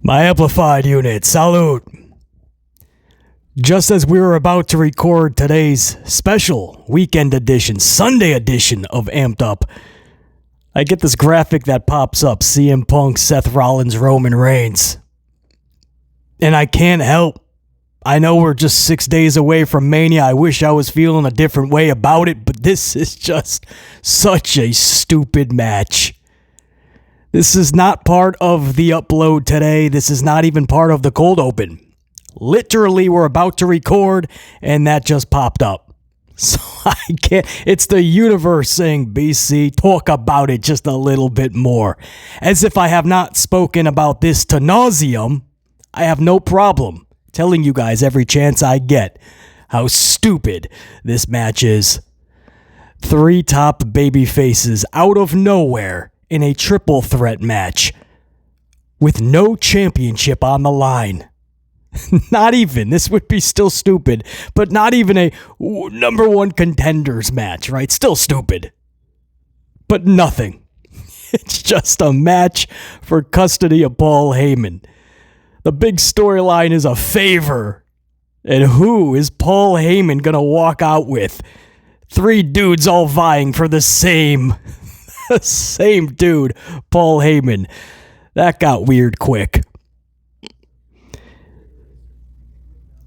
My amplified unit, salute. Just as we were about to record today's special weekend edition, Sunday edition of Amped Up, I get this graphic that pops up, CM Punk, Seth Rollins, Roman Reigns. And I can't help. I know we're just 6 days away from Mania. I wish I was feeling a different way about it, but this is just such a stupid match. This is not part of the upload today. This is not even part of the cold open. Literally, we're about to record, and that just popped up. So I can't. It's the universe saying, BC, talk about it just a little bit more. As if I have not spoken about this to nauseum, I have no problem telling you guys every chance I get how stupid this match is. 3 top baby faces out of nowhere in a triple threat match with no championship on the line. Not even, this would be still stupid, but not even a number one contenders match, right? Still stupid. But nothing. It's just a match for custody of Paul Heyman. The big storyline is a favor. And who is Paul Heyman going to walk out with? 3 dudes all vying for the same dude, Paul Heyman. That got weird quick.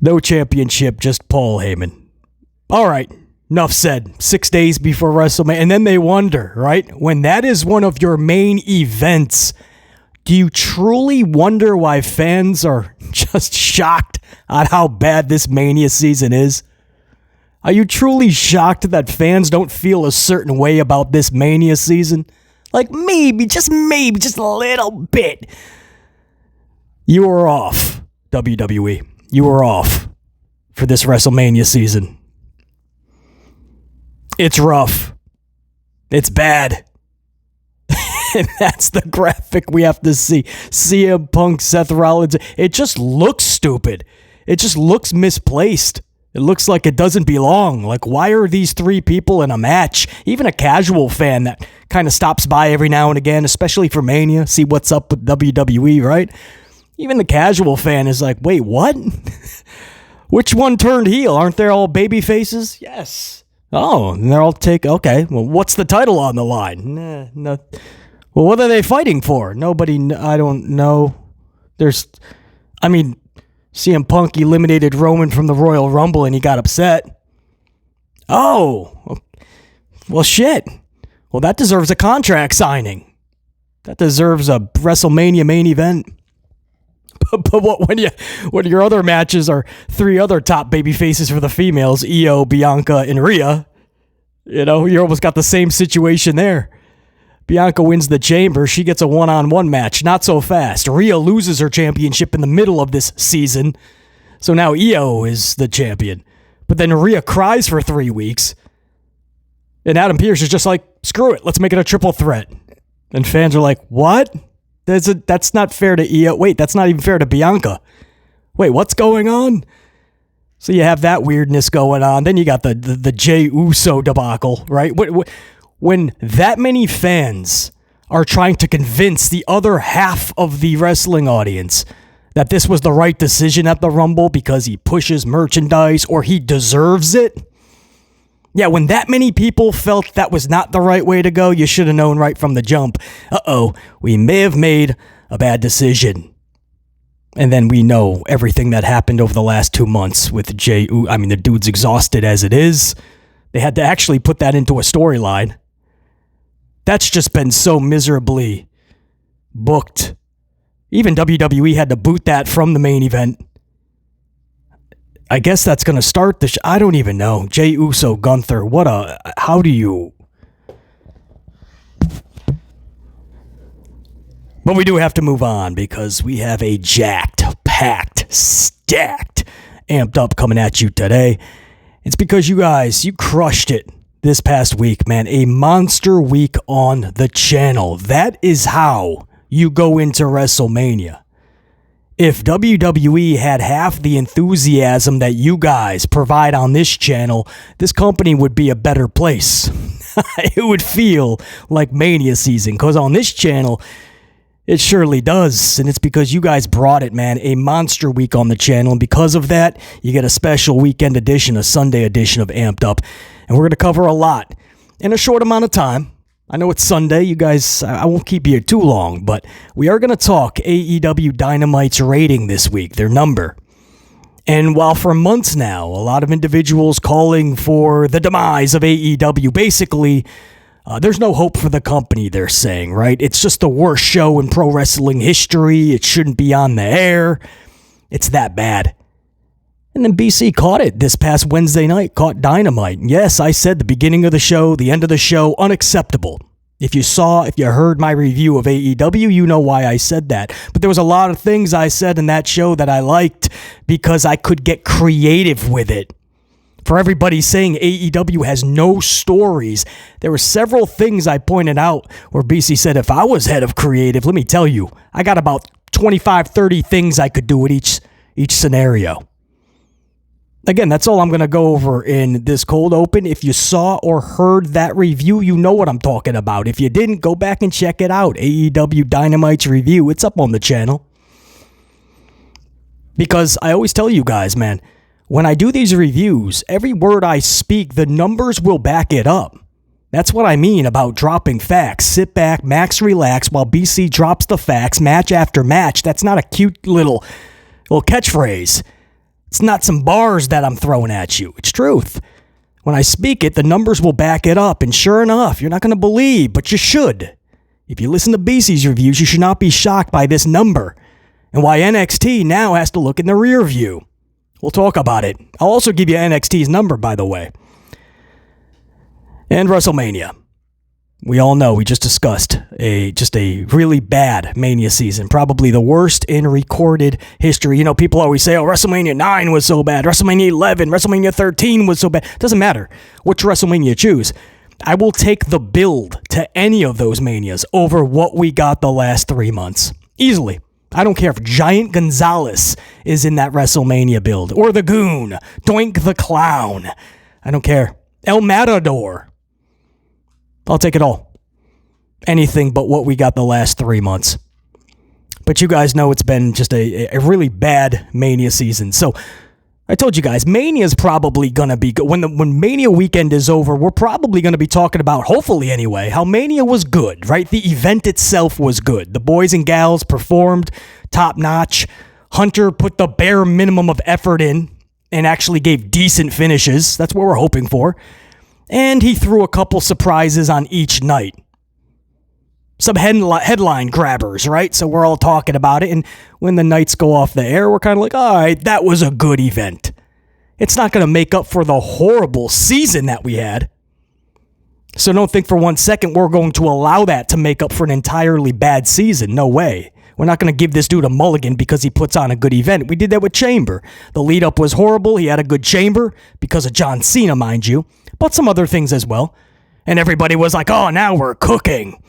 No championship, just Paul Heyman. All right, enough said. 6 days before WrestleMania. And then they wonder, right? When that is one of your main events, do you truly wonder why fans are just shocked at how bad this Mania season is? Are you truly shocked that fans don't feel a certain way about this Mania season? Like maybe, just a little bit. You were off, WWE. You were off for this WrestleMania season. It's rough. It's bad. And that's the graphic we have to see. CM Punk, Seth Rollins. It just looks stupid. It just looks misplaced. It looks like it doesn't belong. Like, why are these 3 people in a match? Even a casual fan that kind of stops by every now and again, especially for Mania, see what's up with WWE, right? Even the casual fan is like, wait, what? Which one turned heel? Aren't they all baby faces? Yes. Oh, and they're all okay. Well, what's the title on the line? No. Well, what are they fighting for? Nobody, I don't know. CM Punk eliminated Roman from the Royal Rumble and he got upset. Oh, well, shit. Well, that deserves a contract signing. That deserves a WrestleMania main event. But when your other matches are 3 other top baby faces for the females, Io, Bianca, and Rhea, you almost got the same situation there. Bianca wins the chamber. She gets a one-on-one match. Not so fast. Rhea loses her championship in the middle of this season. So now Io is the champion. But then Rhea cries for 3 weeks. And Adam Pearce is just like, screw it. Let's make it a triple threat. And fans are like, what? That's not fair to Io. Wait, that's not even fair to Bianca. Wait, what's going on? So you have that weirdness going on. Then you got the Jey Uso debacle, right? When that many fans are trying to convince the other half of the wrestling audience that this was the right decision at the Rumble because he pushes merchandise or he deserves it. Yeah, when that many people felt that was not the right way to go, you should have known right from the jump. We may have made a bad decision. And then we know everything that happened over the last 2 months with Jey. The dude's exhausted as it is. They had to actually put that into a storyline. That's just been so miserably booked. Even WWE had to boot that from the main event. I guess that's going to start the I don't even know. Jey Uso, Gunther, how do you... But we do have to move on because we have a jacked, packed, stacked, amped up coming at you today. It's because you guys, you crushed it this past week, man. A monster week on the channel. That is how you go into WrestleMania. If WWE had half the enthusiasm that you guys provide on this channel, this company would be a better place. It would feel like Mania season, because on this channel, It surely does, and it's because you guys brought it, man. A monster week on the channel, and because of that, you get a special weekend edition, a Sunday edition of Amped Up. And we're going to cover a lot in a short amount of time. I know it's Sunday. You guys, I won't keep you here too long, but we are going to talk AEW Dynamite's rating this week, their number. And while for months now, a lot of individuals calling for the demise of AEW, basically, there's no hope for the company, they're saying, right? It's just the worst show in pro wrestling history. It shouldn't be on the air. It's that bad. And then BC caught it this past Wednesday night, caught Dynamite. Yes, I said the beginning of the show, the end of the show, unacceptable. If you heard my review of AEW, you know why I said that. But there was a lot of things I said in that show that I liked because I could get creative with it. For everybody saying AEW has no stories, there were several things I pointed out where BC said, if I was head of creative, let me tell you, I got about 25, 30 things I could do with each scenario. Again, that's all I'm going to go over in this cold open. If you saw or heard that review, you know what I'm talking about. If you didn't, go back and check it out. AEW Dynamite's review. It's up on the channel. Because I always tell you guys, man, when I do these reviews, every word I speak, the numbers will back it up. That's what I mean about dropping facts. Sit back, max relax, while BC drops the facts match after match. That's not a cute little catchphrase. It's not some bars that I'm throwing at you. It's truth. When I speak it, the numbers will back it up. And sure enough, you're not going to believe, but you should. If you listen to BC's reviews, you should not be shocked by this number. And why NXT now has to look in the rear view. We'll talk about it. I'll also give you NXT's number, by the way. And WrestleMania. We all know, we just discussed just a really bad Mania season. Probably the worst in recorded history. You know, people always say, WrestleMania 9 was so bad. WrestleMania 11, WrestleMania 13 was so bad. Doesn't matter which WrestleMania you choose. I will take the build to any of those Manias over what we got the last 3 months. Easily. I don't care if Giant Gonzalez is in that WrestleMania build. Or the Goon. Doink the Clown. I don't care. El Matador. I'll take it all. Anything but what we got the last 3 months. But you guys know it's been just a really bad Mania season. So I told you guys, Mania is probably going to be good. When Mania weekend is over, we're probably going to be talking about, hopefully anyway, how Mania was good, right? The event itself was good. The boys and gals performed top notch. Hunter put the bare minimum of effort in and actually gave decent finishes. That's what we're hoping for. And he threw a couple surprises on each night. Some headline grabbers, right? So we're all talking about it. And when the nights go off the air, we're kind of like, all right, that was a good event. It's not going to make up for the horrible season that we had. So don't think for 1 second we're going to allow that to make up for an entirely bad season. No way. We're not going to give this dude a mulligan because he puts on a good event. We did that with Chamber. The lead up was horrible. He had a good Chamber because of John Cena, mind you, but some other things as well. And everybody was like, oh, now we're cooking.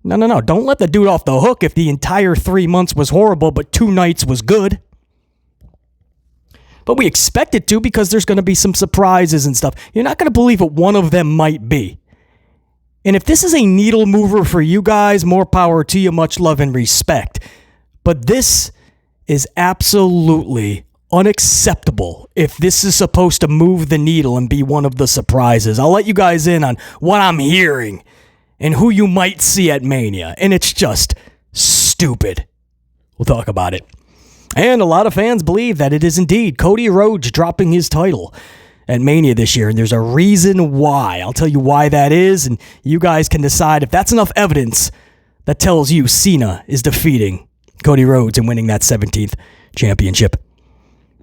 No. Don't let the dude off the hook if the entire 3 months was horrible, but 2 nights was good. But we expect it to because there's going to be some surprises and stuff. You're not going to believe what one of them might be. And if this is a needle mover for you guys, more power to you, much love and respect. But this is absolutely unacceptable if this is supposed to move the needle and be one of the surprises. I'll let you guys in on what I'm hearing and who you might see at Mania. And it's just stupid. We'll talk about it. And a lot of fans believe that it is indeed Cody Rhodes dropping his title at Mania this year. And there's a reason why. I'll tell you why that is. And you guys can decide if that's enough evidence that tells you Cena is defeating Cody Rhodes and winning that 17th championship.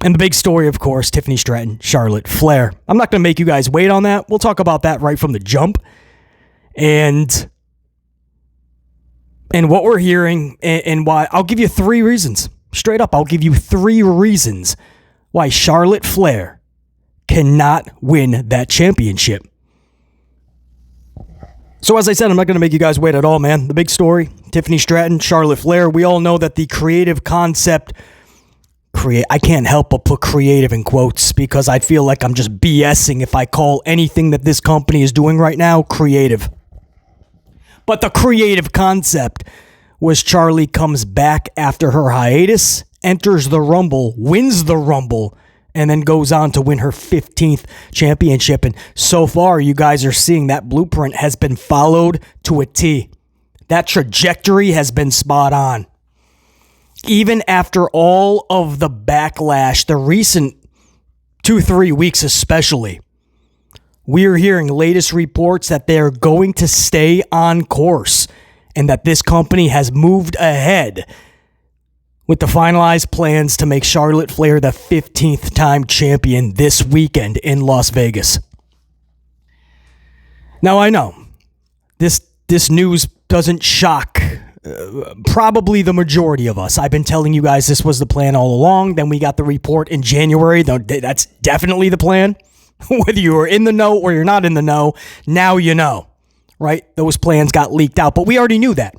And the big story, of course, Tiffany Stratton, Charlotte Flair. I'm not going to make you guys wait on that. We'll talk about that right from the jump. And what we're hearing and why. I'll give you 3 reasons. Straight up, I'll give you 3 reasons why Charlotte Flair cannot win that championship. So as I said, I'm not going to make you guys wait at all, man. The big story, Tiffany Stratton, Charlotte Flair. We all know that the creative concept, I can't help but put creative in quotes because I feel like I'm just BSing if I call anything that this company is doing right now creative. But the creative concept was Charlie comes back after her hiatus, enters the Rumble, wins the Rumble, and then goes on to win her 15th championship. And so far, you guys are seeing that blueprint has been followed to a T. That trajectory has been spot on. Even after all of the backlash, the recent 2-3 weeks especially, we are hearing latest reports that they are going to stay on course and that this company has moved ahead with the finalized plans to make Charlotte Flair the 15th time champion this weekend in Las Vegas. Now, I know this news doesn't shock probably the majority of us. I've been telling you guys this was the plan all along. Then we got the report in January. That's definitely the plan. Whether you are in the know or you're not in the know, now you know, right? Those plans got leaked out, but we already knew that.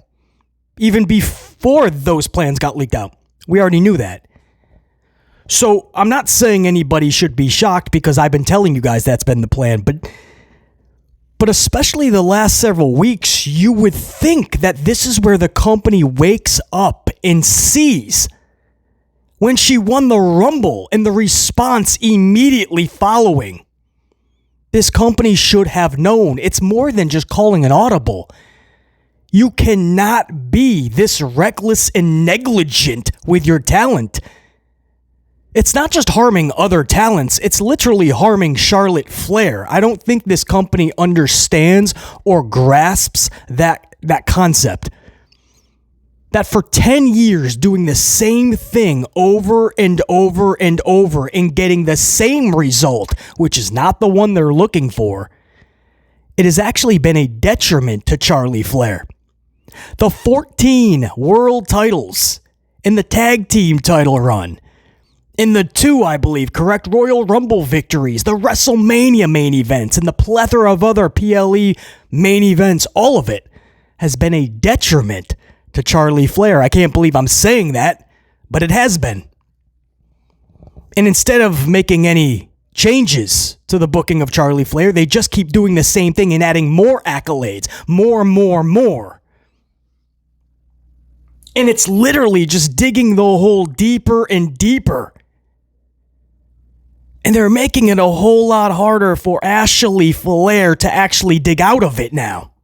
Even before those plans got leaked out, we already knew that. So I'm not saying anybody should be shocked because I've been telling you guys that's been the plan, but especially the last several weeks, you would think that this is where the company wakes up and sees when she won the Rumble and the response immediately following. This company should have known. It's more than just calling an audible. You cannot be this reckless and negligent with your talent. It's not just harming other talents. It's literally harming Charlotte Flair. I don't think this company understands or grasps that concept. That for 10 years doing the same thing over and over and over and getting the same result, which is not the one they're looking for, it has actually been a detriment to Charlie Flair. The 14 world titles in the tag team title run, in the 2, I believe, correct, Royal Rumble victories, the WrestleMania main events, and the plethora of other PLE main events, all of it has been a detriment to Charlie Flair. I can't believe I'm saying that, but it has been. And instead of making any changes to the booking of Charlie Flair, they just keep doing the same thing and adding more accolades, more. And it's literally just digging the hole deeper and deeper. And they're making it a whole lot harder for Ashley Flair to actually dig out of it now.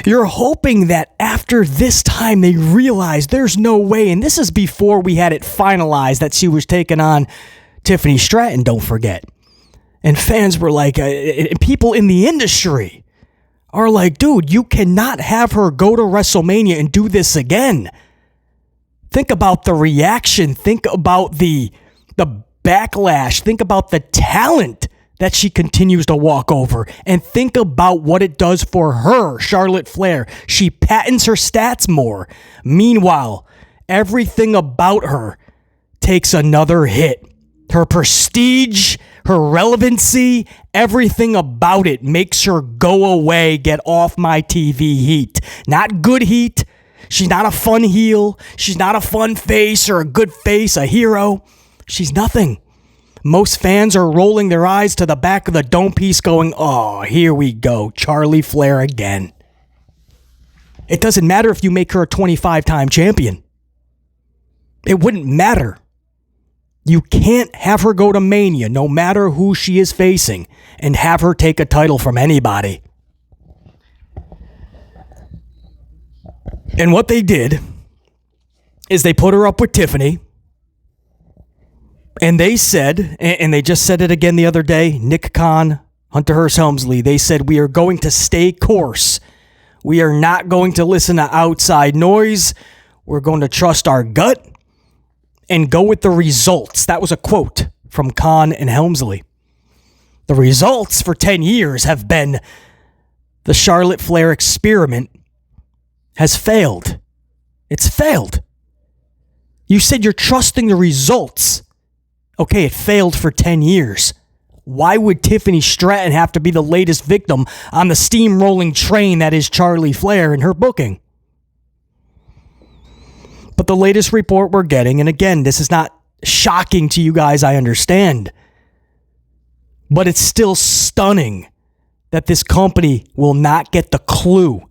You're hoping that after this time they realize there's no way, and this is before we had it finalized that she was taking on Tiffany Stratton, don't forget. And fans were like, and people in the industry are like, dude, you cannot have her go to WrestleMania and do this again. Think about the reaction. Think about the backlash. Think about the talent that she continues to walk over. And think about what it does for her, Charlotte Flair. She patents her stats more. Meanwhile, everything about her takes another hit. Her prestige, her relevancy, everything about it makes her go away, get off my TV heat. Not good heat. She's not a fun heel. She's not a fun face or a good face, a hero. She's nothing. Most fans are rolling their eyes to the back of the dome piece going, oh, here we go, Charlie Flair again. It doesn't matter if you make her a 25-time champion. It wouldn't matter. You can't have her go to Mania, no matter who she is facing, and have her take a title from anybody. And what they did is they put her up with Tiffany. And they said, and they just said it again the other day, Nick Khan, Hunter Hearst Helmsley, they said, we are going to stay course. We are not going to listen to outside noise. We're going to trust our gut and go with the results. That was a quote from Khan and Helmsley. The results for 10 years have been the Charlotte Flair experiment has failed. It's failed. You said you're trusting the results. Okay, it failed for 10 years. Why would Tiffany Stratton have to be the latest victim on the steamrolling train that is Charlie Flair and her booking? But the latest report we're getting, and again, this is not shocking to you guys, I understand, but it's still stunning that this company will not get the clue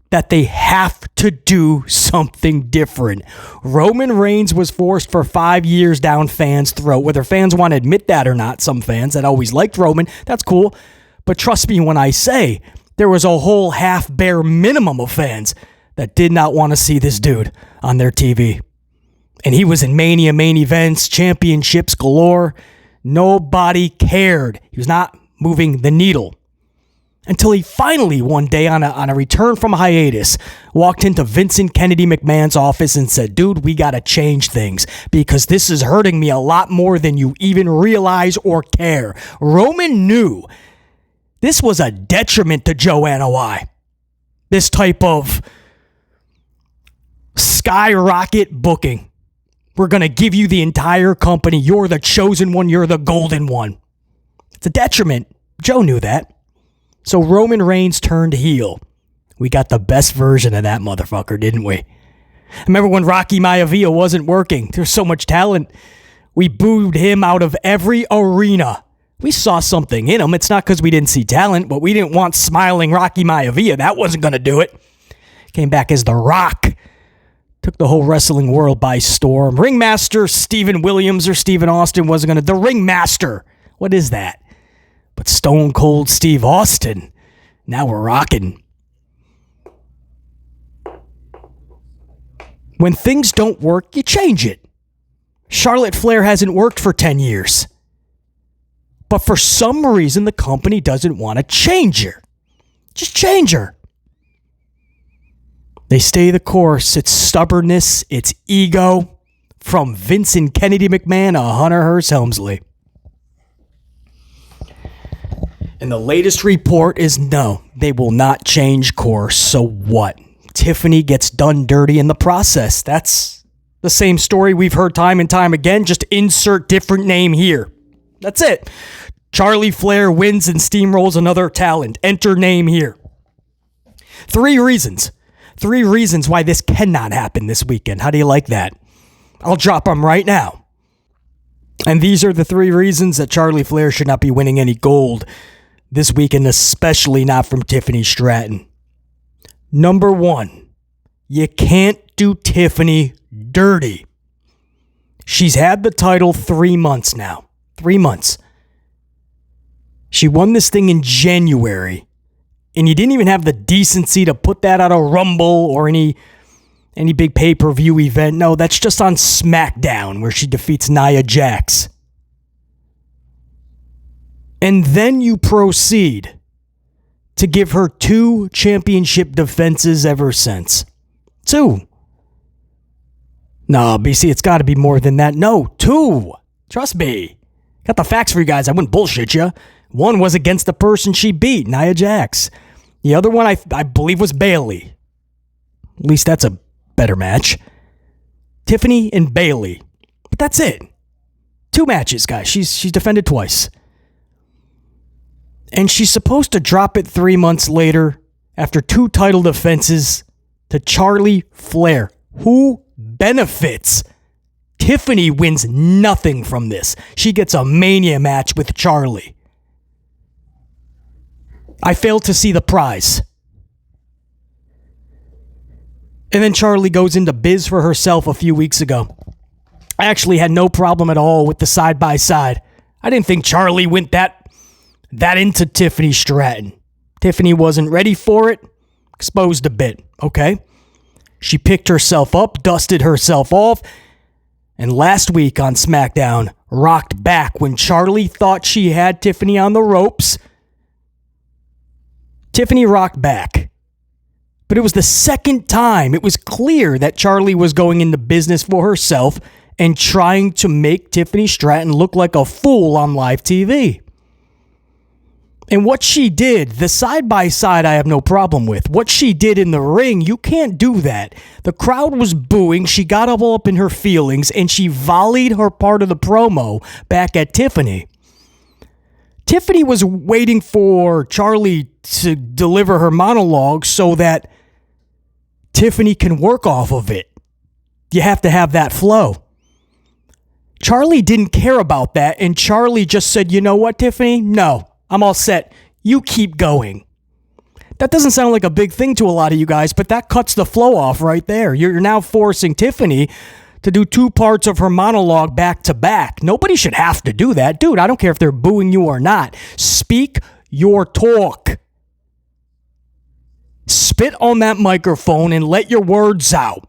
that they have to do something different. Roman Reigns was forced for 5 years down fans' throat. Whether fans want to admit that or not, some fans that always liked Roman, that's cool. But trust me when I say, there was a whole half bare minimum of fans that did not want to see this dude on their TV. And he was in Mania main events, championships galore. Nobody cared. He was not moving the needle. Until he finally, one day on a return from hiatus, walked into Vincent Kennedy McMahon's office and said, dude, we got to change things because this is hurting me a lot more than you even realize or care. Roman knew this was a detriment to Joanna Y. This type of skyrocket booking. We're going to give you the entire company. You're the chosen one. You're the golden one. It's a detriment. Joe knew that. So Roman Reigns turned heel. We got the best version of that motherfucker, didn't we? I remember when Rocky Maivia wasn't working. There's so much talent. We booed him out of every arena. We saw something in him. It's not because we didn't see talent, but we didn't want smiling Rocky Maivia. That wasn't going to do it. Came back as The Rock. Took the whole wrestling world by storm. Ringmaster Steven Williams or Steven Austin wasn't going to... The Ringmaster. What is that? But Stone Cold Steve Austin. Now we're rocking. When things don't work, you change it. Charlotte Flair hasn't worked for 10 years. But for some reason, the company doesn't want to change her. Just change her. They stay the course. It's stubbornness. It's ego. From Vincent Kennedy McMahon to Hunter Hearst Helmsley. And the latest report is no, they will not change course. So what? Tiffany gets done dirty in the process. That's the same story we've heard time and time again. Just insert different name here. That's it. Charlie Flair wins and steamrolls another talent. Enter name here. 3 reasons. 3 reasons why this cannot happen this weekend. How do you like that? I'll drop them right now. And these are the 3 reasons that Charlie Flair should not be winning any gold this weekend, especially not from Tiffany Stratton. Number 1, you can't do Tiffany dirty. She's had the title 3 months now. 3 months. She won this thing in January, and you didn't even have the decency to put that on a Rumble or any big pay-per-view event. No, that's just on SmackDown where she defeats Nia Jax. And then you proceed to give her 2 championship defenses ever since. 2. No, BC, it's got to be more than that. No, 2. Trust me. Got the facts for you guys. I wouldn't bullshit you. 1 was against the person she beat, Nia Jax. The other one, I believe, was Bayley. At least that's a better match. Tiffany and Bayley. But that's it. 2 matches, guys. She's defended twice. And she's supposed to drop it 3 months later after 2 title defenses to Charlie Flair. Who benefits? Tiffany wins nothing from this. She gets a Mania match with Charlie. I failed to see the prize. And then Charlie goes into biz for herself a few weeks ago. I actually had no problem at all with the side-by-side. I didn't think Charlie went that into Tiffany Stratton. Tiffany wasn't ready for it. Exposed a bit. Okay. She picked herself up, dusted herself off, and last week on SmackDown, rocked back when Charlie thought she had Tiffany on the ropes. Tiffany rocked back. But it was the second time it was clear that Charlie was going into business for herself and trying to make Tiffany Stratton look like a fool on live TV. And what she did, the side-by-side I have no problem with. What she did in the ring, you can't do that. The crowd was booing, she got all up in her feelings, and she volleyed her part of the promo back at Tiffany. Tiffany was waiting for Charlie to deliver her monologue so that Tiffany can work off of it. You have to have that flow. Charlie didn't care about that, and Charlie just said, you know what, Tiffany? No. I'm all set. You keep going. That doesn't sound like a big thing to a lot of you guys, but that cuts the flow off right there. You're now forcing Tiffany to do 2 parts of her monologue back to back. Nobody should have to do that. Dude, I don't care if they're booing you or not. Speak your talk. Spit on that microphone and let your words out.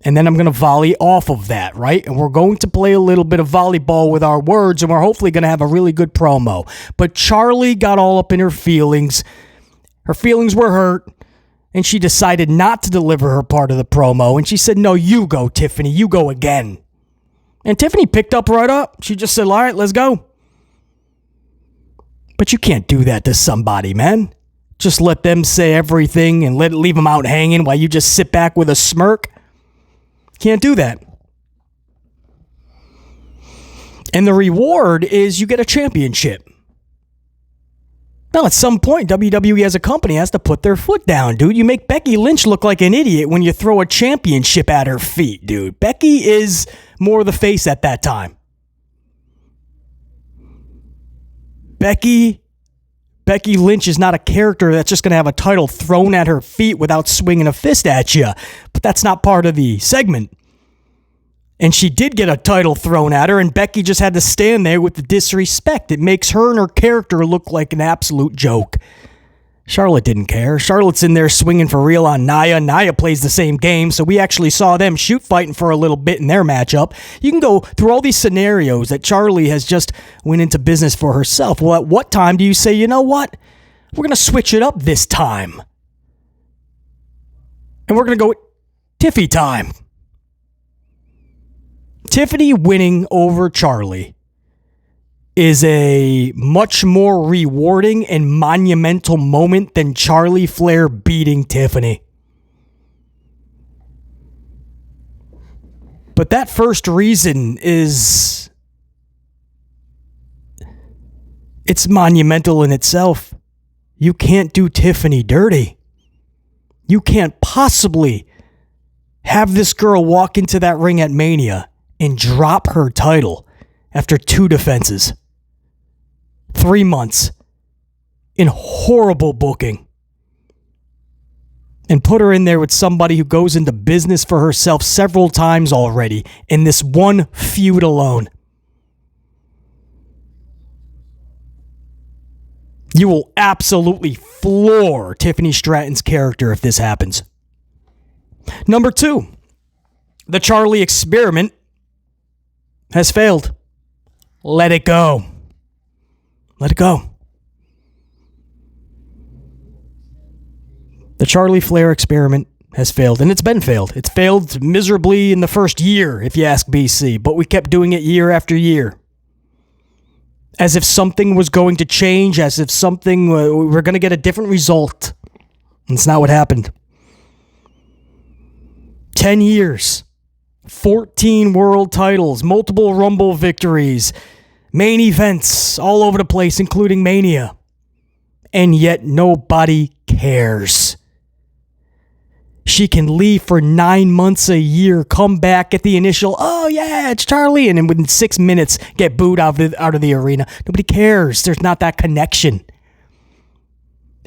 And then I'm going to volley off of that, right? And we're going to play a little bit of volleyball with our words, and we're hopefully going to have a really good promo. But Charlie got all up in her feelings. Her feelings were hurt, and she decided not to deliver her part of the promo. And she said, no, you go, Tiffany. You go again. And Tiffany picked up right up. She just said, all right, let's go. But you can't do that to somebody, man. Just let them say everything and leave them out hanging while you just sit back with a smirk. Can't do that. And the reward is you get a championship. Now, at some point, WWE as a company has to put their foot down, dude. You make Becky Lynch look like an idiot when you throw a championship at her feet, dude. Becky is more the face at that time. Becky Lynch is not a character that's just going to have a title thrown at her feet without swinging a fist at you. But that's not part of the segment. And she did get a title thrown at her, and Becky just had to stand there with the disrespect. It makes her and her character look like an absolute joke. Charlotte didn't care. Charlotte's in there swinging for real on Nia. Nia plays the same game, so we actually saw them shoot fighting for a little bit in their matchup. You can go through all these scenarios that Charlie has just went into business for herself. Well, at what time do you say, you know what? We're going to switch it up this time. And we're going to go with Tiffy time. Tiffany winning over Charlie is a much more rewarding and monumental moment than Charlie Flair beating Tiffany. But that first reason is, it's monumental in itself. You can't do Tiffany dirty. You can't possibly have this girl walk into that ring at Mania and drop her title after 2 defenses. 3 months in horrible booking. And put her in there with somebody who goes into business for herself several times already in this one feud alone. You will absolutely floor Tiffany Stratton's character if this happens. Number 2, the Charlie experiment has failed. Let it go. Let it go. The Charlie Flair experiment has failed, and it's been failed. It's failed miserably in the first year, if you ask BC, but we kept doing it year after year. As if something was going to change, as if something, we were going to get a different result. And it's not what happened. 10 years. 14 world titles, multiple Rumble victories, main events all over the place, including Mania. And yet nobody cares. She can leave for 9 months a year, come back at the initial, oh yeah, it's Charlie, and then within 6 minutes get booed out of the arena. Nobody cares. There's not that connection.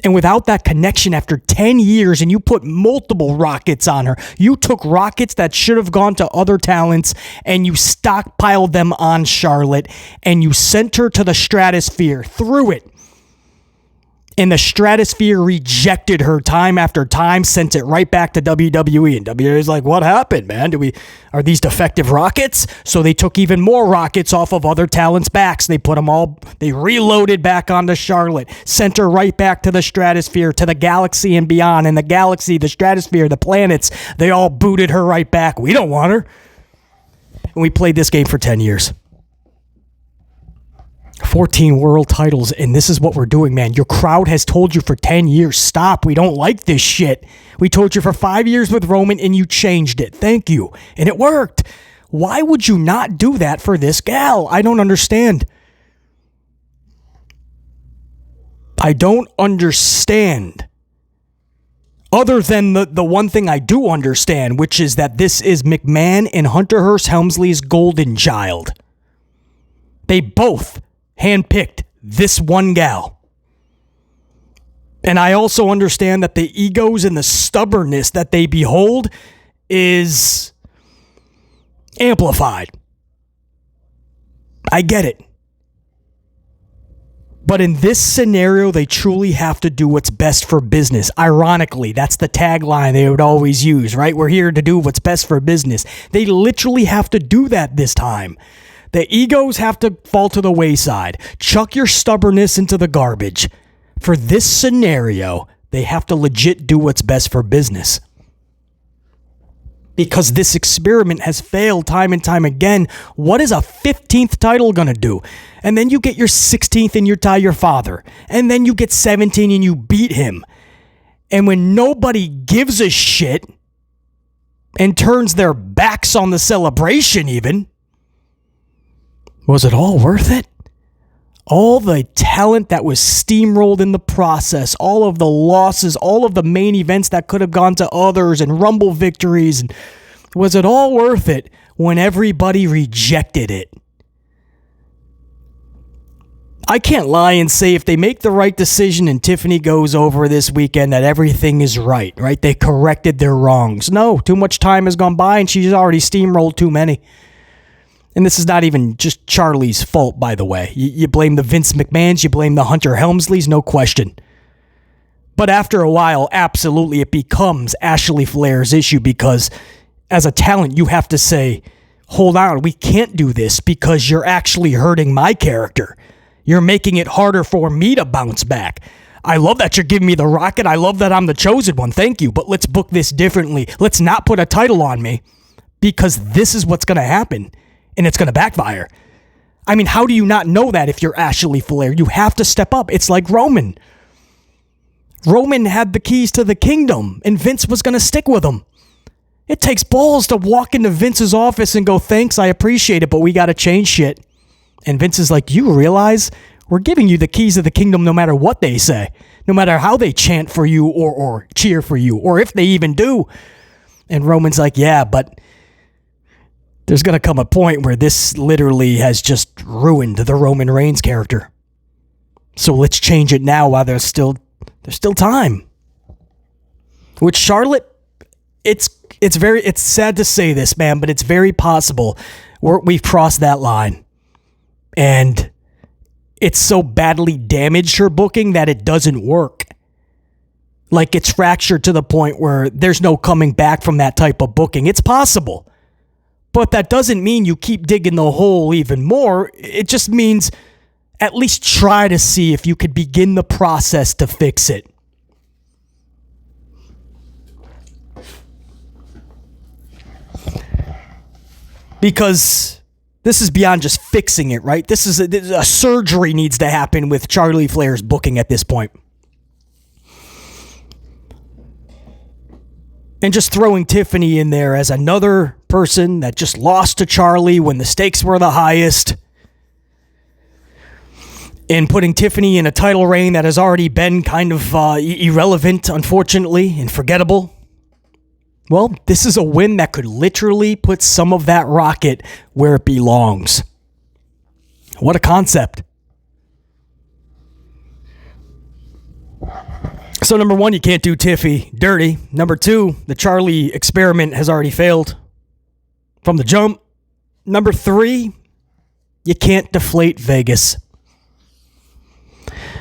And without that connection after 10 years, and you put multiple rockets on her, you took rockets that should have gone to other talents, and you stockpiled them on Charlotte, and you sent her to the stratosphere, threw it. And the stratosphere rejected her time after time, sent it right back to WWE. And WWE's like, what happened, man? Are these defective rockets? So they took even more rockets off of other talents' backs. They reloaded back onto Charlotte, sent her right back to the stratosphere, to the galaxy and beyond. And the galaxy, the stratosphere, the planets, they all booted her right back. We don't want her. And we played this game for 10 years. 14 world titles, and this is what we're doing, man. Your crowd has told you for 10 years, stop, we don't like this shit. We told you for 5 years with Roman, and you changed it. Thank you. And it worked. Why would you not do that for this gal? I don't understand. I don't understand. Other than the one thing I do understand, which is that this is McMahon and Hunter Hearst Helmsley's golden child. They both handpicked this one gal. And I also understand that the egos and the stubbornness that they behold is amplified. I get it. But in this scenario, they truly have to do what's best for business. Ironically, that's the tagline they would always use, right? We're here to do what's best for business. They literally have to do that this time. The egos have to fall to the wayside. Chuck your stubbornness into the garbage. For this scenario, they have to legit do what's best for business. Because this experiment has failed time and time again. What is a 15th title going to do? And then you get your 16th and you tie your father. And then you get 17 and you beat him. And when nobody gives a shit and turns their backs on the celebration even, was it all worth it? All the talent that was steamrolled in the process, all of the losses, all of the main events that could have gone to others and Rumble victories. And was it all worth it when everybody rejected it? I can't lie and say if they make the right decision and Tiffany goes over this weekend that everything is right? They corrected their wrongs. No, too much time has gone by and she's already steamrolled too many. And this is not even just Charlie's fault, by the way. You blame the Vince McMahons, you blame the Hunter Helmsleys, no question. But after a while, absolutely, it becomes Ashley Flair's issue because as a talent, you have to say, hold on, we can't do this because you're actually hurting my character. You're making it harder for me to bounce back. I love that you're giving me the rocket. I love that I'm the chosen one. Thank you. But let's book this differently. Let's not put a title on me because this is what's going to happen. And it's going to backfire. I mean, how do you not know that if you're Ashley Flair? You have to step up. It's like Roman. Roman had the keys to the kingdom, and Vince was going to stick with him. It takes balls to walk into Vince's office and go, thanks, I appreciate it, but we got to change shit. And Vince is like, you realize we're giving you the keys to the kingdom no matter what they say, no matter how they chant for you or cheer for you, or if they even do. And Roman's like, yeah, but there's going to come a point where this literally has just ruined the Roman Reigns character. So let's change it now while there's still time. With Charlotte, it's sad to say this, man, but it's very possible we've crossed that line. And it's so badly damaged her booking that it doesn't work. Like it's fractured to the point where there's no coming back from that type of booking. It's possible. But that doesn't mean you keep digging the hole even more. It just means at least try to see if you could begin the process to fix it. Because this is beyond just fixing it, right? This is a surgery needs to happen with Charlie Flair's booking at this point. And just throwing Tiffany in there as another person that just lost to Charlie when the stakes were the highest. And putting Tiffany in a title reign that has already been kind of irrelevant, unfortunately, and forgettable. Well, this is a win that could literally put some of that rocket where it belongs. What a concept. So number one, you can't do Tiffy dirty. Number two, the Charlie experiment has already failed from the jump. Number three, you can't deflate Vegas.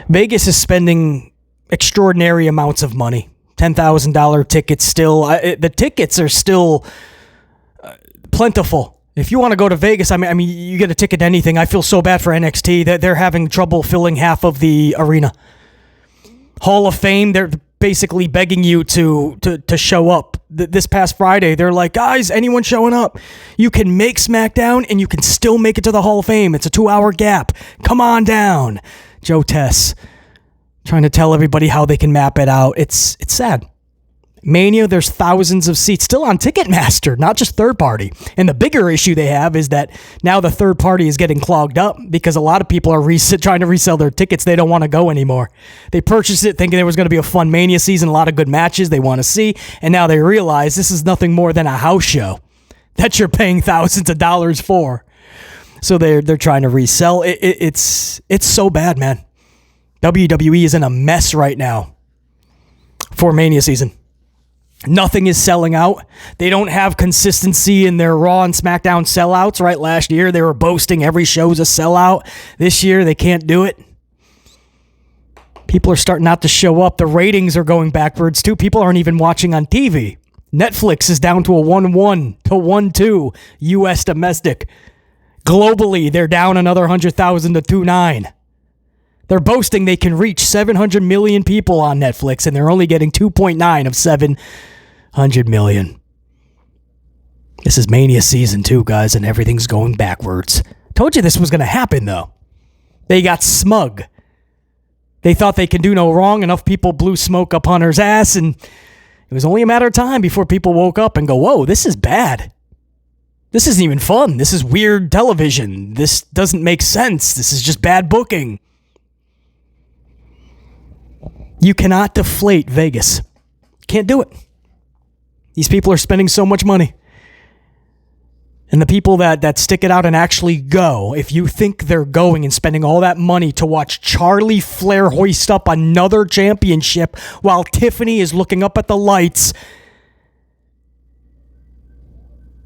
Vegas is spending extraordinary amounts of money. $10,000 tickets still. The tickets are still plentiful. If you want to go to Vegas, I mean, you get a ticket to anything. I feel so bad for NXT. They're having trouble filling half of the arena. Hall of Fame, they're basically begging you to show up. This past Friday, they're like, guys, anyone showing up? You can make SmackDown and you can still make it to the Hall of Fame. It's a 2-hour gap. Come on down. Joe Tess trying to tell everybody how they can map it out. It's sad. Mania, there's thousands of seats still on Ticketmaster, not just third party. And the bigger issue they have is that now the third party is getting clogged up because a lot of people are trying to resell their tickets. They don't want to go anymore. They purchased it thinking there was going to be a fun Mania season, a lot of good matches they want to see. And now they realize this is nothing more than a house show that you're paying thousands of dollars for. So they're trying to resell. It's so bad, man. WWE is in a mess right now. for Mania season. Nothing is selling out. They don't have consistency in their Raw and SmackDown sellouts, right? Last year, they were boasting every show's a sellout. This year, they can't do it. People are starting not to show up. The ratings are going backwards, too. People aren't even watching on TV. Netflix is down to a 1-1 to 1-2 U.S. domestic. Globally, they're down another 100,000 to 2.9. They're boasting they can reach 700 million people on Netflix, and they're only getting 2.9 of 700 million. This is Mania season 2, guys, and everything's going backwards. Told you this was going to happen, though. They got smug. They thought they could do no wrong. Enough people blew smoke up Hunter's ass, and it was only a matter of time before people woke up and go, whoa, this is bad. This isn't even fun. This is weird television. This doesn't make sense. This is just bad booking. You cannot deflate Vegas. Can't do it. These people are spending so much money. And the people that stick it out and actually go, if you think they're going and spending all that money to watch Charlotte Flair hoist up another championship while Tiffany is looking up at the lights,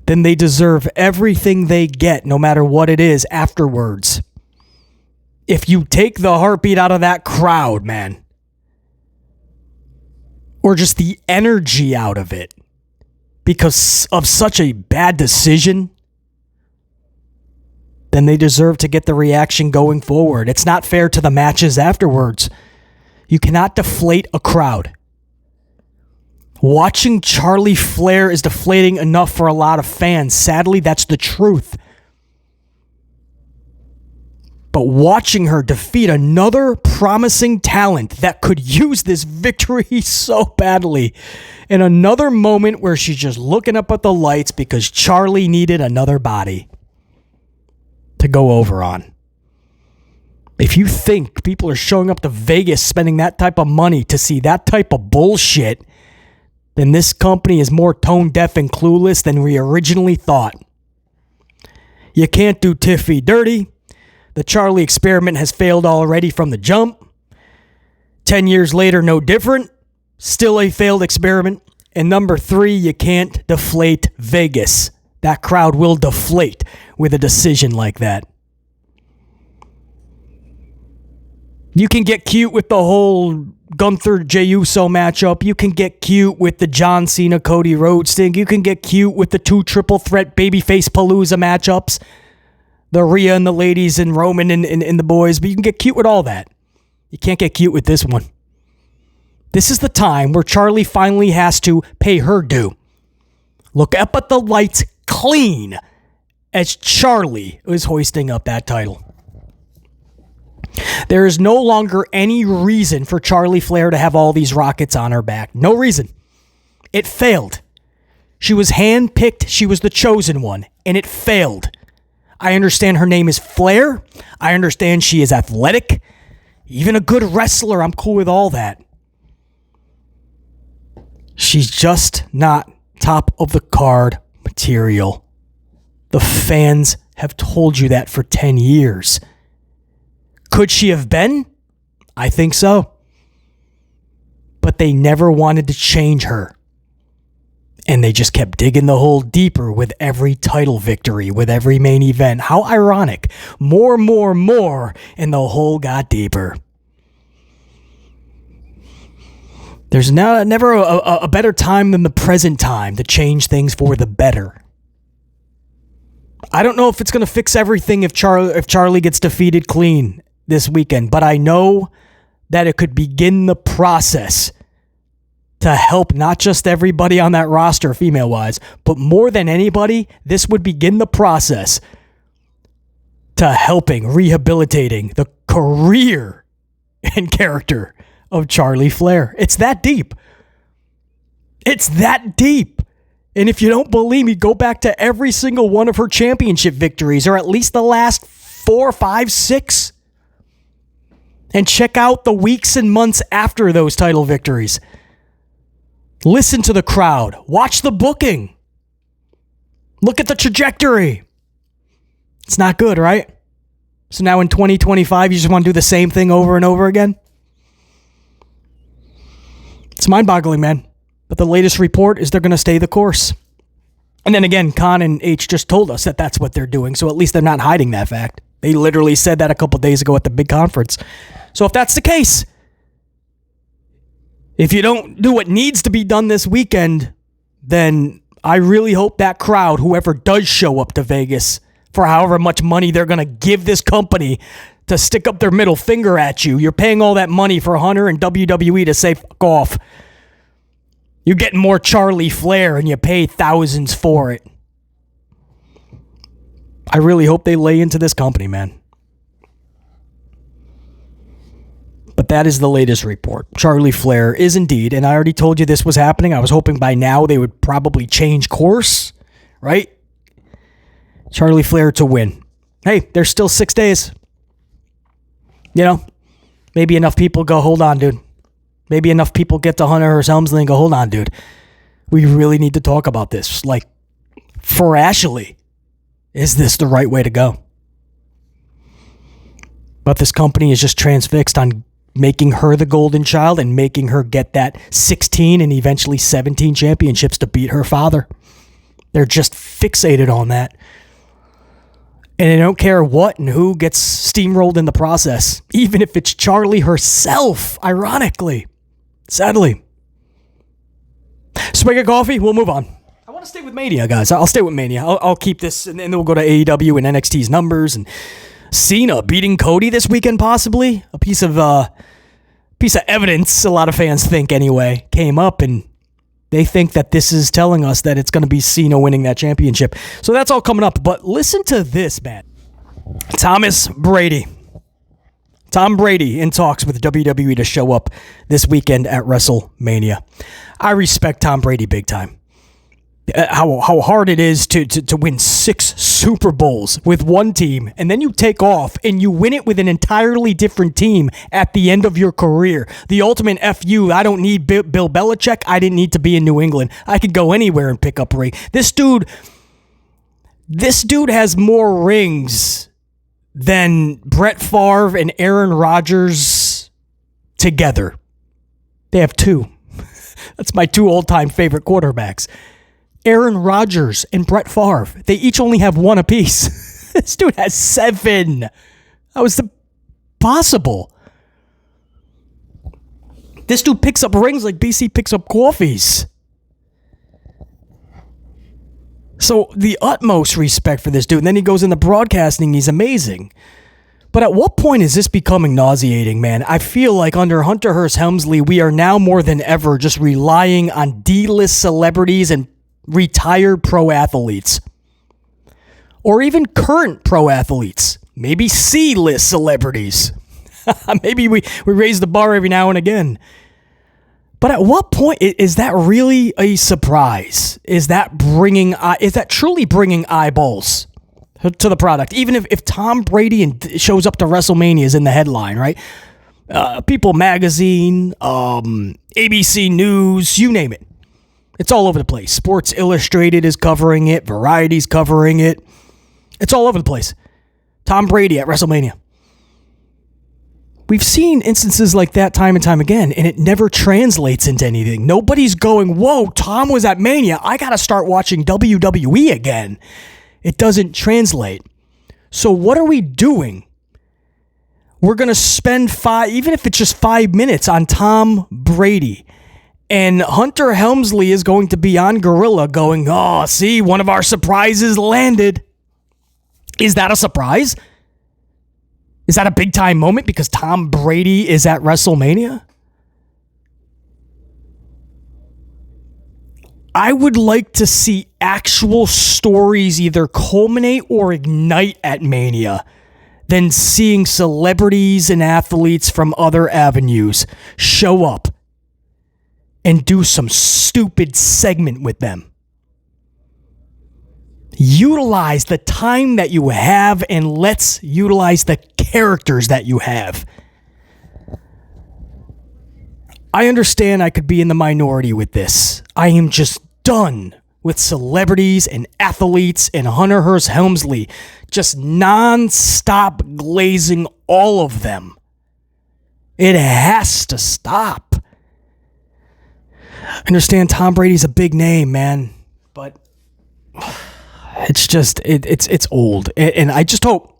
then they deserve everything they get, no matter what it is, afterwards. If you take the heartbeat out of that crowd, man, or just the energy out of it because of such a bad decision, then they deserve to get the reaction going forward. It's not fair to the matches afterwards. You cannot deflate a crowd. Watching Charlotte Flair is deflating enough for a lot of fans. Sadly, that's the truth. But watching her defeat another promising talent that could use this victory so badly in another moment where she's just looking up at the lights because Charlie needed another body to go over on. If you think people are showing up to Vegas spending that type of money to see that type of bullshit, then this company is more tone deaf and clueless than we originally thought. You can't do Tiffy dirty. The Charlie experiment has failed already from the jump. 10 years later, no different. Still a failed experiment. And number 3, you can't deflate Vegas. That crowd will deflate with a decision like that. You can get cute with the whole Gunther Jey Uso matchup. You can get cute with the John Cena Cody Rhodes thing. You can get cute with the 2 triple threat babyface Palooza matchups. The Rhea and the ladies and Roman and the boys. But you can get cute with all that. You can't get cute with this one. This is the time where Charlie finally has to pay her due. Look up at the lights clean as Charlie is hoisting up that title. There is no longer any reason for Charlotte Flair to have all these rockets on her back. No reason. It failed. She was handpicked. She was the chosen one, and it failed. I understand her name is Flair. I understand she is athletic. Even a good wrestler. I'm cool with all that. She's just not top of the card material. The fans have told you that for 10 years. Could she have been? I think so. But they never wanted to change her. And they just kept digging the hole deeper with every title victory, with every main event. How ironic. More, and the hole got deeper. There's never a better time than the present time to change things for the better. I don't know if it's going to fix everything if Charlie gets defeated clean this weekend, but I know that it could begin the process to help not just everybody on that roster female-wise, but more than anybody, this would begin the process to helping, rehabilitating the career and character of Charlotte Flair. It's that deep. It's that deep. And if you don't believe me, go back to every single one of her championship victories, or at least the last 4, 5, 6, and check out the weeks and months after those title victories. Listen to the crowd. Watch the booking. Look at the trajectory. It's not good, right? So now in 2025, you just want to do the same thing over and over again? It's mind-boggling, man. But the latest report is they're going to stay the course. And then again, Khan and H just told us that that's what they're doing, so at least they're not hiding that fact. They literally said that a couple days ago at the big conference. So if that's the case, if you don't do what needs to be done this weekend, then I really hope that crowd, whoever does show up to Vegas, for however much money they're going to give this company to stick up their middle finger at you. You're paying all that money for Hunter and WWE to say fuck off. You're getting more Charlie Flair and you pay thousands for it. I really hope they lay into this company, man. But that is the latest report. Charlie Flair is indeed, and I already told you this was happening. I was hoping by now they would probably change course, right? Charlie Flair to win. Hey, there's still 6 days. You know, maybe enough people go, hold on, dude. Maybe enough people get to Hunter Hearst Helmsley and go, hold on, dude. We really need to talk about this. Like, for Ashley, is this the right way to go? But this company is just transfixed on making her the golden child and making her get that 16 and eventually 17 championships to beat her father. They're just fixated on that. And they don't care what and who gets steamrolled in the process, even if it's Charlie herself, ironically. Sadly. Swig of coffee, we'll move on. I want to stay with Mania, guys. I'll stay with Mania. I'll keep this, and then we'll go to AEW and NXT's numbers, and Cena beating Cody this weekend, possibly. A piece of evidence, a lot of fans think anyway, came up, and they think that this is telling us that it's going to be Cena winning that championship. So that's all coming up. But listen to this, man. Tom Brady in talks with WWE to show up this weekend at WrestleMania. I respect Tom Brady big time. How hard it is to win 6 Super Bowls with one team, and then you take off and you win it with an entirely different team at the end of your career. The ultimate FU. I don't need Bill Belichick. I didn't need to be in New England. I could go anywhere and pick up a ring. This dude has more rings than Brett Favre and Aaron Rodgers together. They have 2. That's my 2 all-time favorite quarterbacks. Aaron Rodgers and Brett Favre. They each only have 1 apiece. This dude has 7. How is that possible? This dude picks up rings like BC picks up coffees. So the utmost respect for this dude. And then he goes into broadcasting. He's amazing. But at what point is this becoming nauseating, man? I feel like under Hunter Hearst Helmsley, we are now more than ever just relying on D-list celebrities and retired pro athletes. Or even current pro athletes. Maybe C-list celebrities. Maybe we raise the bar every now and again. But at what point is that really a surprise? Is that truly bringing eyeballs to the product? Even if Tom Brady shows up to WrestleMania is in the headline, right? People Magazine, ABC News, you name it. It's all over the place. Sports Illustrated is covering it. Variety's covering it. It's all over the place. Tom Brady at WrestleMania. We've seen instances like that time and time again, and it never translates into anything. Nobody's going, whoa, Tom was at Mania. I got to start watching WWE again. It doesn't translate. So what are we doing? We're going to spend even if it's just 5 minutes on Tom Brady. And Hunter Helmsley is going to be on Gorilla going, oh, see, one of our surprises landed. Is that a surprise? Is that a big time moment because Tom Brady is at WrestleMania? I would like to see actual stories either culminate or ignite at Mania than seeing celebrities and athletes from other avenues show up and do some stupid segment with them. Utilize the time that you have and let's utilize the characters that you have. I understand I could be in the minority with this. I am just done with celebrities and athletes and Hunter Hearst Helmsley just non-stop glazing all of them. It has to stop. I understand Tom Brady's a big name, man, but it's just it's old, and I just hope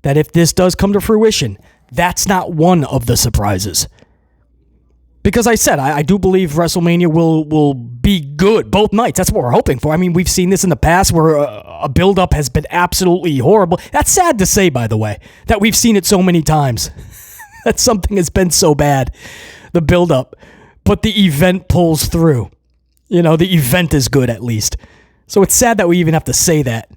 that if this does come to fruition, that's not one of the surprises. Because I said, I do believe WrestleMania will be good both nights. That's what we're hoping for. I mean, we've seen this in the past where a build-up has been absolutely horrible. That's sad to say, by the way, that we've seen it so many times. That something has been so bad, the build-up. But the event pulls through. You know, the event is good at least. So it's sad that we even have to say that.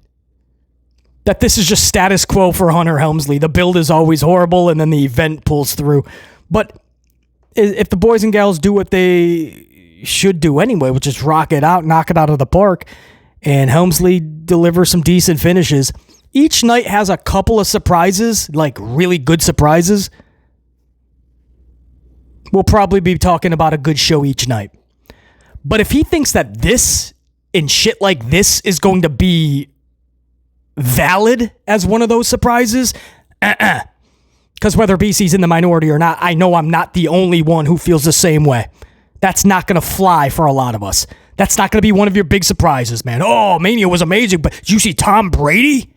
That this is just status quo for Hunter Helmsley. The build is always horrible, and then the event pulls through. But if the boys and gals do what they should do anyway, which is rock it out, knock it out of the park, and Helmsley delivers some decent finishes, each night has a couple of surprises, like really good surprises, we'll probably be talking about a good show each night. But if he thinks that this and shit like this is going to be valid as one of those surprises, because whether BC's in the minority or not, I know I'm not the only one who feels the same way. That's not going to fly for a lot of us. That's not going to be one of your big surprises, man. Oh, Mania was amazing, but did you see Tom Brady?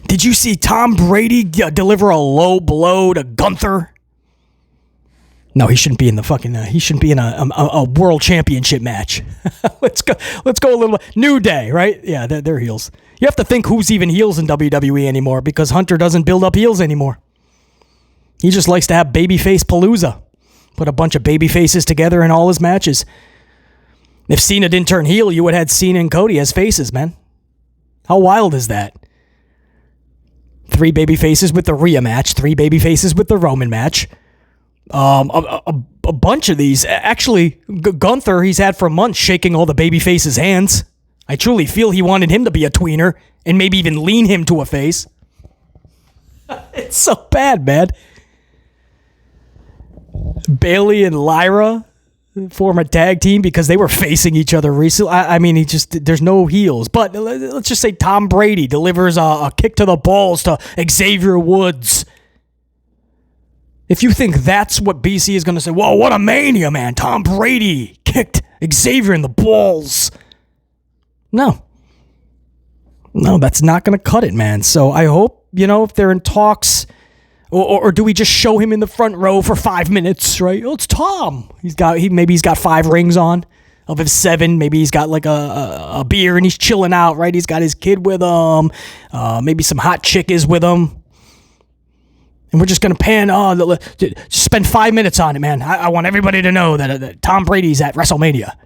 Did you see Tom Brady deliver a low blow to Gunther? No, he shouldn't be in the fucking. He shouldn't be in a world championship match. Let's go a little. New Day, right? Yeah, they're heels. You have to think who's even heels in WWE anymore, because Hunter doesn't build up heels anymore. He just likes to have babyface palooza. Put a bunch of baby faces together in all his matches. If Cena didn't turn heel, you would have had Cena and Cody as faces, man. How wild is that? 3 baby faces with the Rhea match, 3 baby faces with the Roman match. A bunch of these. Actually, Gunther, he's had for months shaking all the baby faces' hands. I truly feel he wanted him to be a tweener and maybe even lean him to a face. It's so bad, man. Bayley and Lyra form a tag team because they were facing each other recently. I mean, there's no heels. But let's just say Tom Brady delivers a kick to the balls to Xavier Woods. If you think that's what BC is going to say, whoa, what a Mania, man. Tom Brady kicked Xavier in the balls. No, that's not going to cut it, man. So I hope, if they're in talks, or do we just show him in the front row for 5 minutes, right? Oh, it's Tom. Maybe he's got 5 rings on of his 7. Maybe he's got like a beer and he's chilling out, right? He's got his kid with him. Maybe some hot chick is with him. And we're just going to pan, just spend 5 minutes on it, man. I want everybody to know that Tom Brady's at WrestleMania.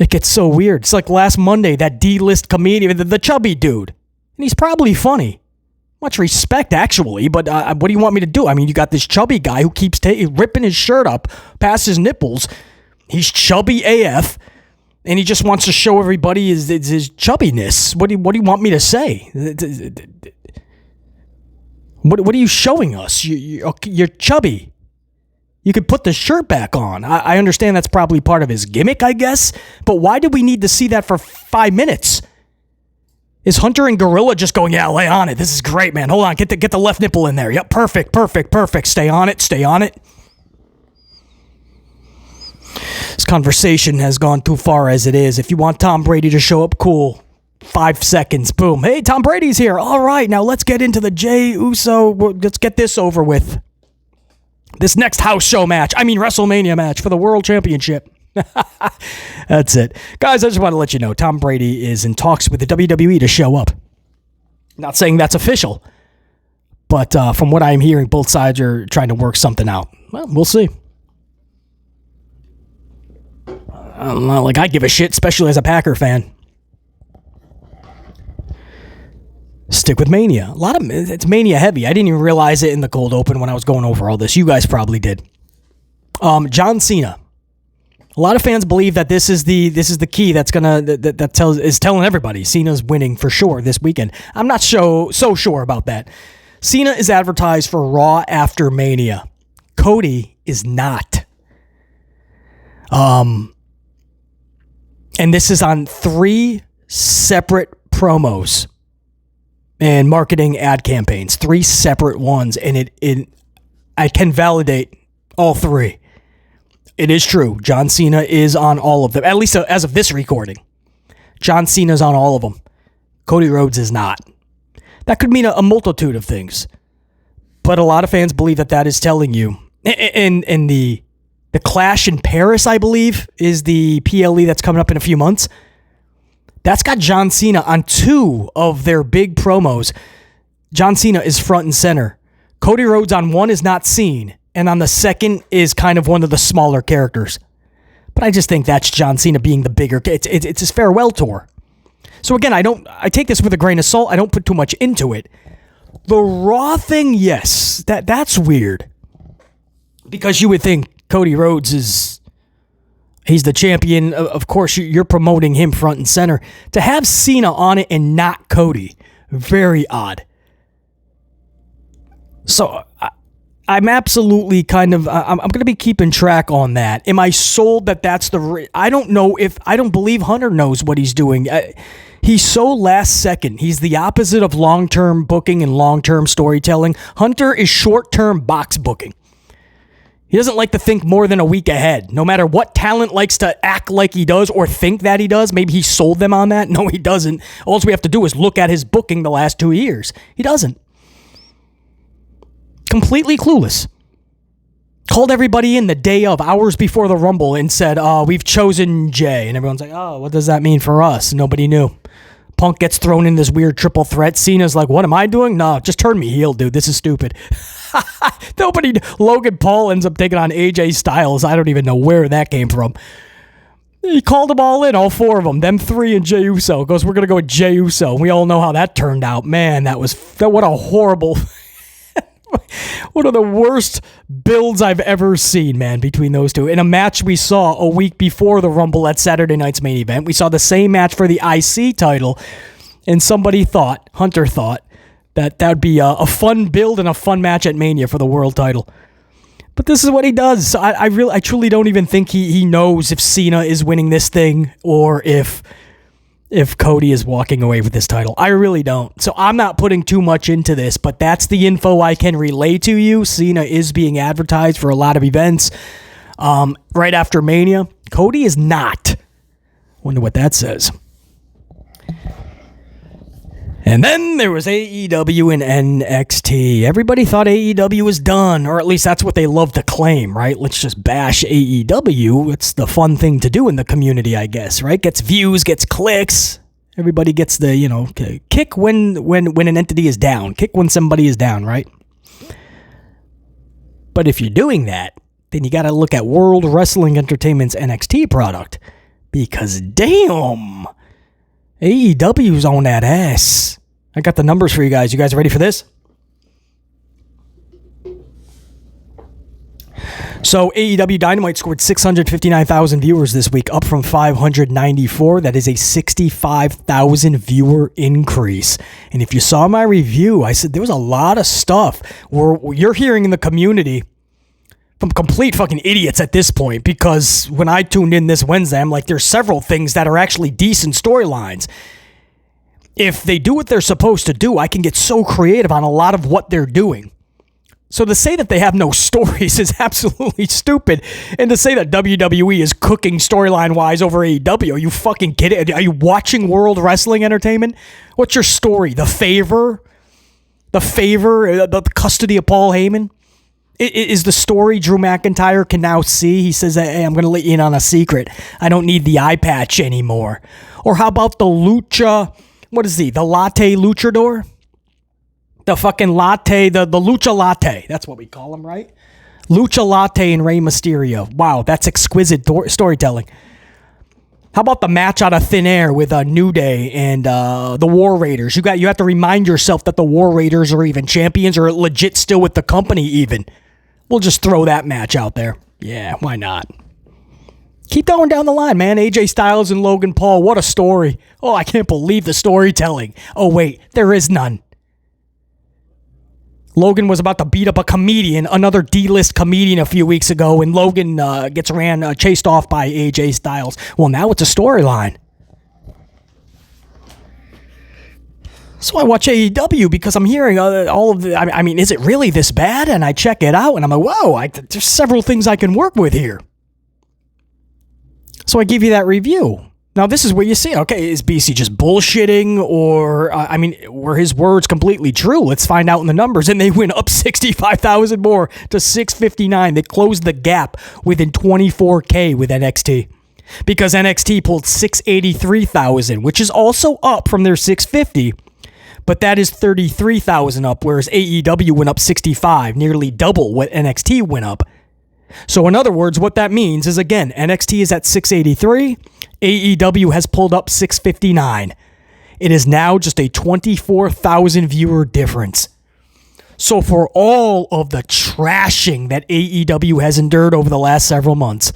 It gets so weird. It's like last Monday, that D-list comedian, the chubby dude. And he's probably funny. Much respect, actually, but what do you want me to do? I mean, you got this chubby guy who keeps ripping his shirt up past his nipples. He's chubby AF, and he just wants to show everybody his chubbiness. What do you want me to say? What are you showing us? You're chubby. You could put the shirt back on. I understand that's probably part of his gimmick, I guess. But why do we need to see that for 5 minutes? Is Hunter and Gorilla just going, yeah, lay on it. This is great, man. Hold on. Get the left nipple in there. Yep, perfect. Stay on it. This conversation has gone too far as it is. If you want Tom Brady to show up, cool. 5 seconds, boom. Hey, Tom Brady's here. All right, now let's get into the Jey Uso. Let's get this over with. This next WrestleMania match for the World Championship. That's it. Guys, I just want to let you know, Tom Brady is in talks with the WWE to show up. Not saying that's official, but from what I'm hearing, both sides are trying to work something out. Well, we'll see. Not like I give a shit, especially as a Packer fan. Stick with Mania. It's Mania heavy. I didn't even realize it in the cold open when I was going over all this. You guys probably did. John Cena. A lot of fans believe that this is the key that's is telling everybody Cena's winning for sure this weekend. I'm not so sure about that. Cena is advertised for Raw after Mania. Cody is not. And this is on 3 separate promos and marketing ad campaigns, 3 separate ones. And I can validate all three. It is true. John Cena is on all of them, at least as of this recording. John Cena's on all of them. Cody Rhodes is not. That could mean a multitude of things. But a lot of fans believe that is telling you. And the Clash in Paris, I believe, is the PLE that's coming up in a few months. That's got John Cena on 2 of their big promos. John Cena is front and center. Cody Rhodes on 1 is not seen. And on the 2nd is kind of one of the smaller characters. But I just think that's John Cena being the bigger. It's his farewell tour. So again, I take this with a grain of salt. I don't put too much into it. The Raw thing, yes, that's weird. Because you would think Cody Rhodes he's the champion. Of course, you're promoting him front and center. To have Cena on it and not Cody, very odd. So I'm absolutely I'm going to be keeping track on that. Am I sold that that's I don't know I don't believe Hunter knows what he's doing. He's so last second. He's the opposite of long-term booking and long-term storytelling. Hunter is short-term box booking. He doesn't like to think more than a week ahead. No matter what talent likes to act like he does or think that he does. Maybe he sold them on that. No, he doesn't. All we have to do is look at his booking the last 2 years. He doesn't. Completely clueless. Called everybody in the day of, hours before the Rumble, and said, we've chosen Jay. And everyone's like, oh, what does that mean for us? Nobody knew. Punk gets thrown in this weird triple threat. Cena's like, what am I doing? No, just turn me heel, dude. This is stupid. Nobody. Logan Paul ends up taking on AJ Styles. I don't even know where that came from. He called them all in, all 4 of them. Them 3 and Jey Uso. Goes, we're going to go with Jey Uso. We all know how that turned out. Man, what a horrible... One of the worst builds I've ever seen, man, between those two. In a match we saw a week before the Rumble at Saturday night's main event, we saw the same match for the IC title, and Hunter thought, that would be a fun build and a fun match at Mania for the world title. But this is what he does. So I truly don't even think he knows if Cena is winning this thing or if Cody is walking away with this title. I really don't. So I'm not putting too much into this, but that's the info I can relay to you. Cena is being advertised for a lot of events right after Mania. Cody is not. Wonder what that says. And then there was AEW and NXT. Everybody thought AEW was done, or at least that's what they love to claim, right? Let's just bash AEW. It's the fun thing to do in the community, I guess, right? Gets views, gets clicks. Everybody gets the, kick when an entity is down. Kick when somebody is down, right? But if you're doing that, then you got to look at World Wrestling Entertainment's NXT product. Because damn, AEW's on that ass. I got the numbers for you guys. You guys ready for this? So AEW Dynamite scored 659,000 viewers this week, up from 594. That is a 65,000 viewer increase. And if you saw my review, I said there was a lot of stuff where you're hearing in the community from complete fucking idiots at this point, because when I tuned in this Wednesday, I'm like, there's several things that are actually decent storylines. If they do what they're supposed to do, I can get so creative on a lot of what they're doing. So to say that they have no stories is absolutely stupid. And to say that WWE is cooking storyline-wise over AEW, are you fucking kidding? Are you watching World Wrestling Entertainment? What's your story? The favor? The custody of Paul Heyman? Is the story Drew McIntyre can now see? He says, hey, I'm going to let you in on a secret. I don't need the eye patch anymore. Or how about the Lucha... What is he? The Latte Luchador? The fucking latte, the Lucha Latte. That's what we call him, right? Lucha Latte and Rey Mysterio. Wow, that's exquisite storytelling. How about the match out of thin air with New Day and the War Raiders? You have to remind yourself that the War Raiders are even champions or legit still with the company even. We'll just throw that match out there. Yeah, why not? Keep going down the line, man. AJ Styles and Logan Paul. What a story. Oh, I can't believe the storytelling. Oh, wait, there is none. Logan was about to beat up a comedian, another D-list comedian a few weeks ago, and Logan gets chased off by AJ Styles. Well, now it's a storyline. So I watch AEW because I'm hearing all of the, I mean, is it really this bad? And I check it out and I'm like, whoa, there's several things I can work with here. So I give you that review. Now, this is where you see, okay, is BC just bullshitting or, were his words completely true? Let's find out in the numbers. And they went up 65,000 more to 659. They closed the gap within 24K with NXT. Because NXT pulled 683,000, which is also up from their 650. But that is 33,000 up, whereas AEW went up 65, nearly double what NXT went up. So in other words, what that means is, again, NXT is at 683, AEW has pulled up 659. It is now just a 24,000 viewer difference. So for all of the trashing that AEW has endured over the last several months,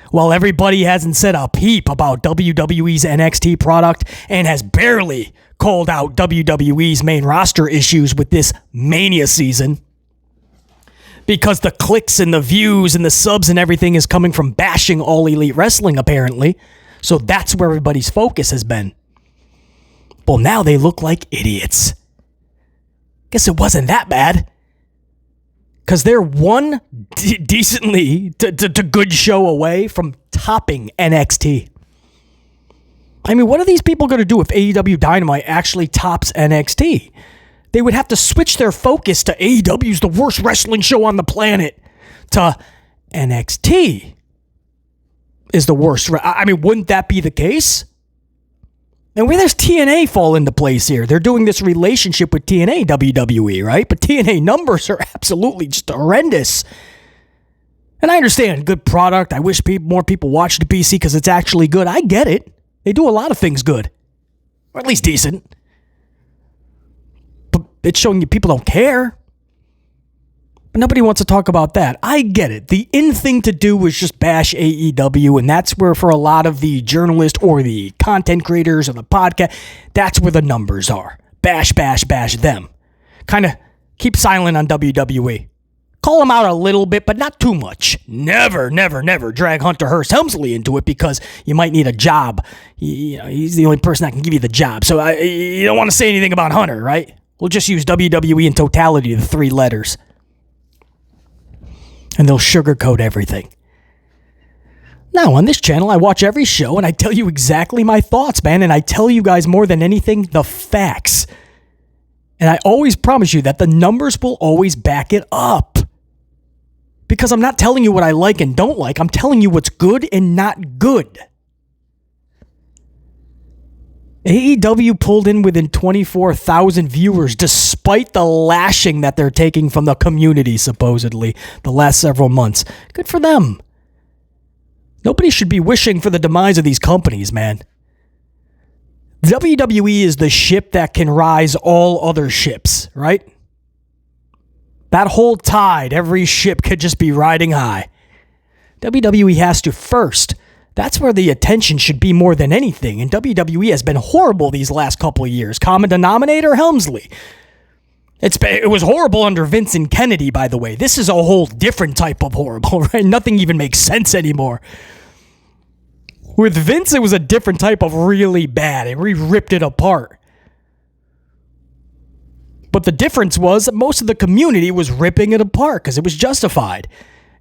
while everybody hasn't said a peep about WWE's NXT product and has barely called out WWE's main roster issues with this Mania season, because the clicks and the views and the subs and everything is coming from bashing All Elite Wrestling, apparently. So that's where everybody's focus has been. Well, now they look like idiots. Guess it wasn't that bad. Because they're one decently to good show away from topping NXT. I mean, what are these people going to do if AEW Dynamite actually tops NXT? They would have to switch their focus to AEW's the worst wrestling show on the planet to NXT is the worst. I mean, wouldn't that be the case? And where does TNA fall into place here? They're doing this relationship with TNA WWE, right? But TNA numbers are absolutely just horrendous. And I understand, good product. I wish more people watched the PC because it's actually good. I get it. They do a lot of things good. Or at least decent. But it's showing you people don't care. But nobody wants to talk about that. I get it. The in thing to do is just bash AEW, and that's where for a lot of the journalists or the content creators or the podcast, that's where the numbers are. Bash, bash, bash them. Kind of keep silent on WWE. Call them out a little bit, but not too much. Never, never, never drag Hunter Hearst Helmsley into it because you might need a job. He's the only person that can give you the job. So you don't want to say anything about Hunter, right? We'll just use WWE in totality, the 3 letters. And they'll sugarcoat everything. Now, on this channel, I watch every show and I tell you exactly my thoughts, man. And I tell you guys more than anything, the facts. And I always promise you that the numbers will always back it up. Because I'm not telling you what I like and don't like. I'm telling you what's good and not good. AEW pulled in within 24,000 viewers despite the lashing that they're taking from the community, supposedly, the last several months. Good for them. Nobody should be wishing for the demise of these companies, man. WWE is the ship that can rise all other ships, right? That whole tide, every ship could just be riding high. WWE has to first. That's where the attention should be more than anything. And WWE has been horrible these last couple of years. Common denominator, Helmsley. It was horrible under Vince and Kennedy, by the way. This is a whole different type of horrible, right? Nothing even makes sense anymore. With Vince, it was a different type of really bad. And we ripped it apart. But the difference was that most of the community was ripping it apart because it was justified.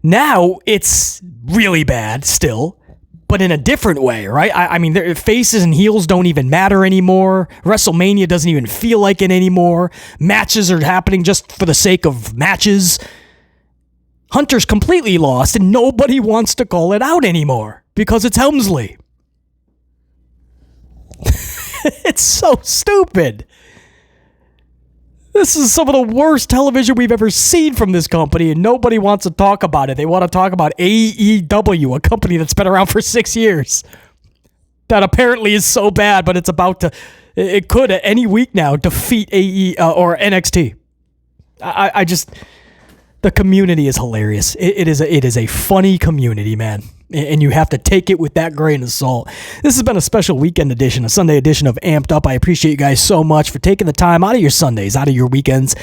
Now, it's really bad still, but in a different way, right? I mean, their faces and heels don't even matter anymore. WrestleMania doesn't even feel like it anymore. Matches are happening just for the sake of matches. Hunter's completely lost, and nobody wants to call it out anymore because it's Helmsley. It's so stupid. This is some of the worst television we've ever seen from this company, and nobody wants to talk about it. They want to talk about AEW, a company that's been around for 6 years. That apparently is so bad, but it could at any week now defeat or NXT. I just, the community is hilarious. It is a funny community, man. And you have to take it with that grain of salt. This has been a special weekend edition, a Sunday edition of Amped Up. I appreciate you guys so much for taking the time out of your Sundays, out of your weekends,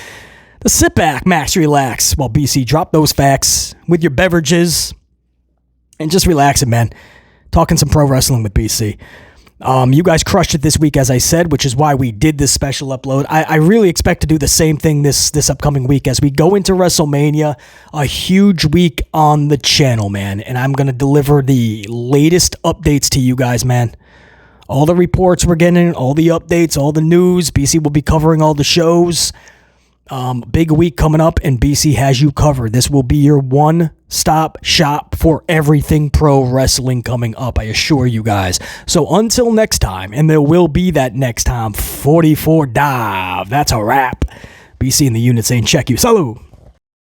to sit back, max, relax, while BC drop those facts with your beverages and just relaxing, man. Talking some pro wrestling with BC. You guys crushed it this week, as I said, which is why we did this special upload. I really expect to do the same thing this upcoming week as we go into WrestleMania, a huge week on the channel, man. And I'm going to deliver the latest updates to you guys, man. All the reports we're getting, all the updates, all the news. BC will be covering all the shows. Big week coming up, and BC has you covered. This will be your one-stop shop for everything pro wrestling coming up, I assure you guys. So until next time, and there will be that next time, 44 Dive. That's a wrap. BC in the unit saying check you. Salud.